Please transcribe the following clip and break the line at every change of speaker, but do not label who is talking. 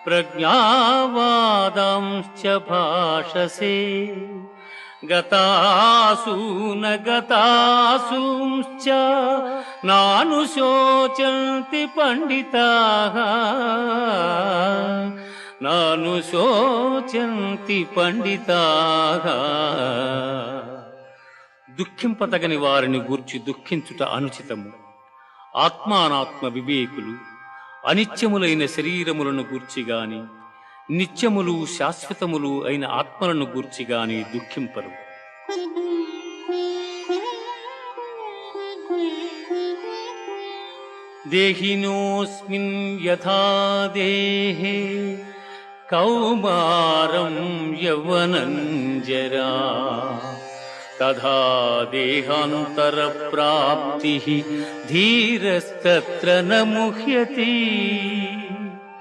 प्रज्ञावादांश्च भाषसे गतासून गतासूंश्च नानुशोचन्ति पंडिताः नानुशोचन्ति पंडिताः దుఃఖింపతగని వారిని గూర్చి దుఃఖించుట అనుచితము. ఆత్మానాత్మ వివేకులు అనిత్యములైన శరీరములను గూర్చిగాని నిత్యములు శాశ్వతములు అయిన ఆత్మలను గూర్చిగాని దుఃఖింపరు. దేహినోస్మిన్ యథా దేహే కౌమారం యవ్వనం జరా తథా దేహాంతర ప్రాప్తి ధీరస్తత్ర న ముహ్యతి.